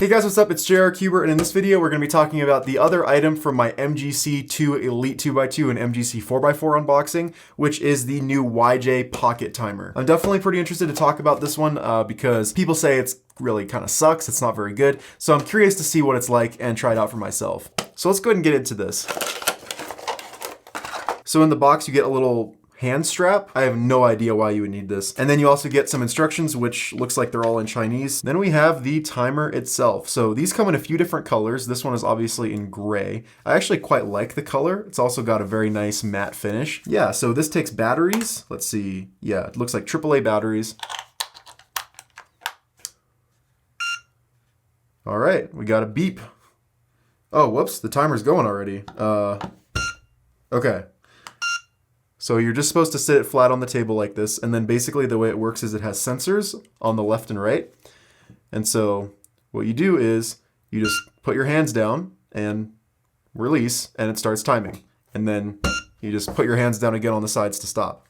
Hey guys, what's up? It's JR Cuber, and in this video we're going to be talking about the other item from my MGC2 Elite 2x2 and MGC 4x4 unboxing, which is the new YJ Pocket Timer. I'm definitely pretty interested to talk about this one because people say it's really kind of sucks, it's not very good, so I'm curious to see what it's like and try it out for myself. So let's go ahead and get into this. So in the box you get a little hand strap. I have no idea why you would need this. And then you also get some instructions, which looks like they're all in Chinese. Then we have the timer itself. So these come in a few different colors. This one is obviously in gray. I actually quite like the color. It's also got a very nice matte finish. Yeah, so this takes batteries. Let's see. Yeah, it looks like AAA batteries. All right, we got a beep. Oh, whoops, the timer's going already. Okay. So you're just supposed to sit it flat on the table like this, and then basically the way it works is it has sensors on the left and right. And so what you do is you just put your hands down and release, and it starts timing. And then you just put your hands down again on the sides to stop.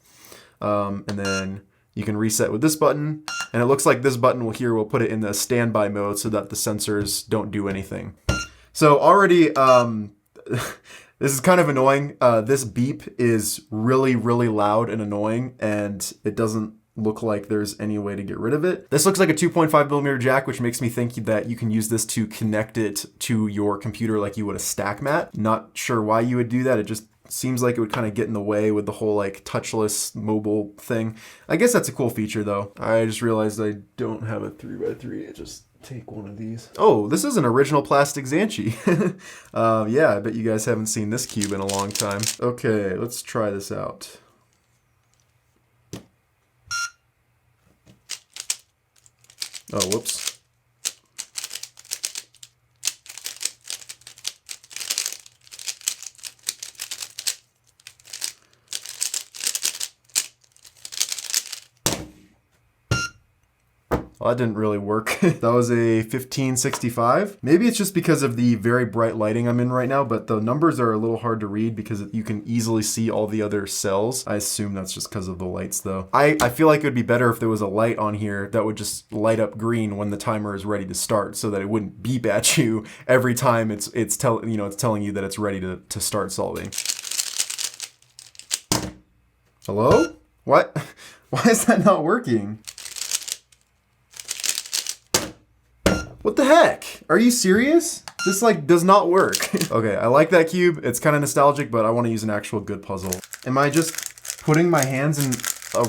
And then you can reset with this button, and it looks like this button will put it in the standby mode so that the sensors don't do anything. So already, this is kind of annoying. This beep is really, really loud and annoying, and it doesn't look like there's any way to get rid of it. This looks like a 2.5mm jack, which makes me think that you can use this to connect it to your computer like you would a stack mat. Not sure why you would do that. It just seems like it would kind of get in the way with the whole like touchless mobile thing. I guess that's a cool feature though. I just realized I don't have a 3x3. It just take one of these. Oh, this is an original plastic Xanchi. Yeah, I bet you guys haven't seen this cube in a long time. Okay, let's try this out. Oh, whoops. Well, that didn't really work. That was a 1565. Maybe it's just because of the very bright lighting I'm in right now, but the numbers are a little hard to read because you can easily see all the other cells. I assume that's just because of the lights though. I feel like it would be better if there was a light on here that would just light up green when the timer is ready to start so that it wouldn't beep at you every time it's telling you that it's ready to start solving. Hello? What? Why is that not working? What the heck? Are you serious? This like does not work. Okay, I like that cube. It's kind of nostalgic, but I want to use an actual good puzzle. Am I just putting my hands in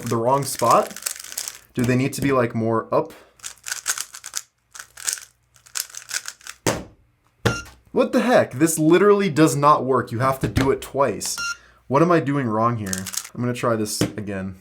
the wrong spot? Do they need to be like more up? What the heck? This literally does not work. You have to do it twice. What am I doing wrong here? I'm gonna try this again.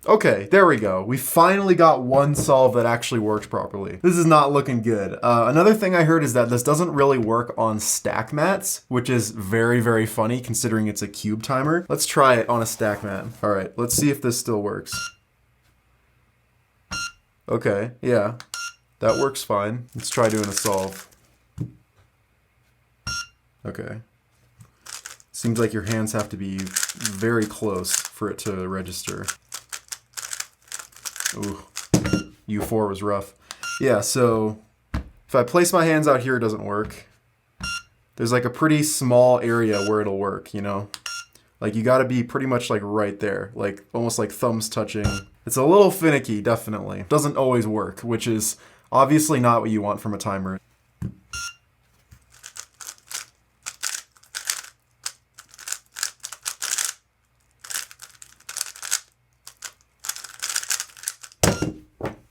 Okay, there we go. We finally got one solve that actually works properly. This is not looking good. Another thing I heard is that this doesn't really work on stack mats, which is very, very funny considering it's a cube timer. Let's try it on a stack mat. All right, let's see if this still works. Okay, yeah, that works fine. Let's try doing a solve. Okay. Seems like your hands have to be very close for it to register. Ooh, U4 was rough. Yeah, so if I place my hands out here, it doesn't work. There's like a pretty small area where it'll work, you know? Like you gotta be pretty much like right there, like almost like thumbs touching. It's a little finicky, definitely. Doesn't always work, which is obviously not what you want from a timer.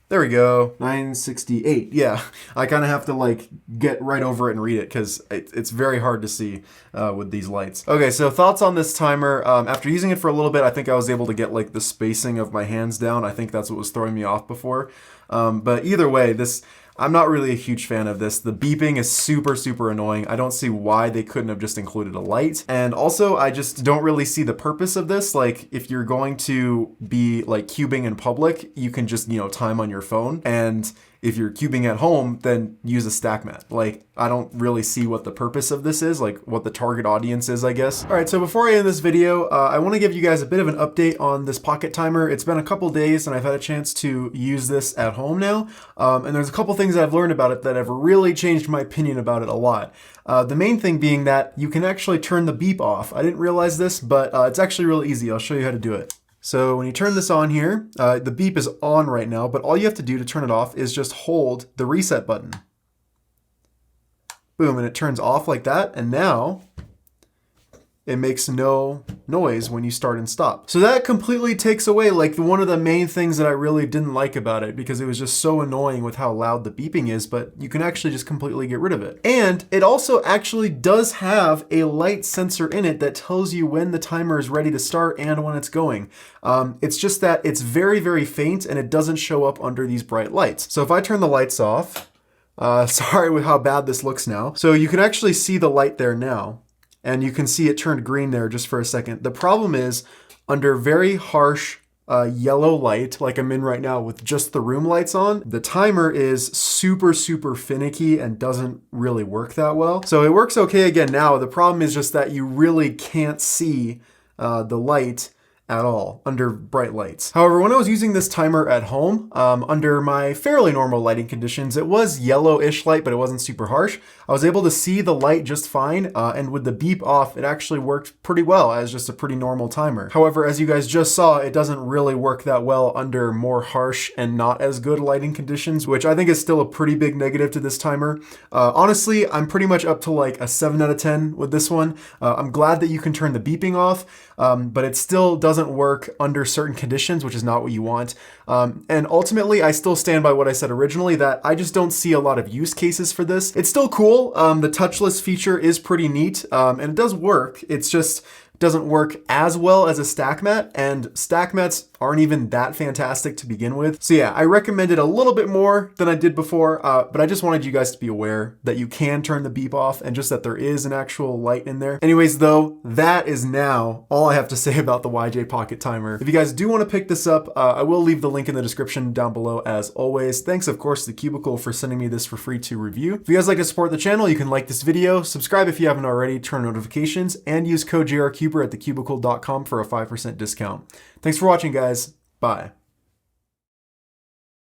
There we go, 968. Yeah, I kind of have to like get right over it and read it because it's very hard to see with these lights. Okay, so thoughts on this timer. After using it for a little bit, I think I was able to get like the spacing of my hands down. I think that's what was throwing me off before. But either way, I'm not really a huge fan of this. The beeping is super, super annoying. I don't see why they couldn't have just included a light. And also, I just don't really see the purpose of this. Like, if you're going to be like cubing in public, you can just, time on your phone. And if you're cubing at home, then use a stack mat. Like, I don't really see what the purpose of this is, like what the target audience is, I guess. All right, so before I end this video, I want to give you guys a bit of an update on this pocket timer. It's been a couple days and I've had a chance to use this at home now. And there's a couple things that I've learned about it that have really changed my opinion about it a lot. The main thing being that you can actually turn the beep off. I didn't realize this, but it's actually really easy. I'll show you how to do it. So when you turn this on here, the beep is on right now, but all you have to do to turn it off is just hold the reset button. Boom, and it turns off like that, and now it makes no noise when you start and stop. So that completely takes away like one of the main things that I really didn't like about it, because it was just so annoying with how loud the beeping is, but you can actually just completely get rid of it. And it also actually does have a light sensor in it that tells you when the timer is ready to start and when it's going. It's just that it's very, very faint and it doesn't show up under these bright lights. So if I turn the lights off, sorry with how bad this looks now. So you can actually see the light there now. And you can see it turned green there just for a second. The problem is under very harsh yellow light, like I'm in right now with just the room lights on, the timer is super, super finicky and doesn't really work that well. So it works okay again now. The problem is just that you really can't see the light at all under bright lights. However, when I was using this timer at home, under my fairly normal lighting conditions, it was yellowish light, but it wasn't super harsh. I was able to see the light just fine, and with the beep off, it actually worked pretty well as just a pretty normal timer. However, as you guys just saw, it doesn't really work that well under more harsh and not as good lighting conditions, which I think is still a pretty big negative to this timer. Honestly, I'm pretty much up to like a 7 out of 10 with this one. I'm glad that you can turn the beeping off, but it still doesn't work under certain conditions, which is not what you want. And ultimately, I still stand by what I said originally, that I just don't see a lot of use cases for this. It's still cool. The touchless feature is pretty neat, and it does work. It's just doesn't work as well as a stack mat, and stack mats aren't even that fantastic to begin with. So yeah, I recommend it a little bit more than I did before, but I just wanted you guys to be aware that you can turn the beep off and just that there is an actual light in there. Anyways though, that is now all I have to say about the YJ Pocket Timer. If you guys do want to pick this up, I will leave the link in the description down below as always. Thanks of course to Cubicle for sending me this for free to review. If you guys like to support the channel, you can like this video, subscribe if you haven't already, turn on notifications, and use code JRCuber at thecubicle.com for a 5% discount. Thanks for watching, guys. Bye.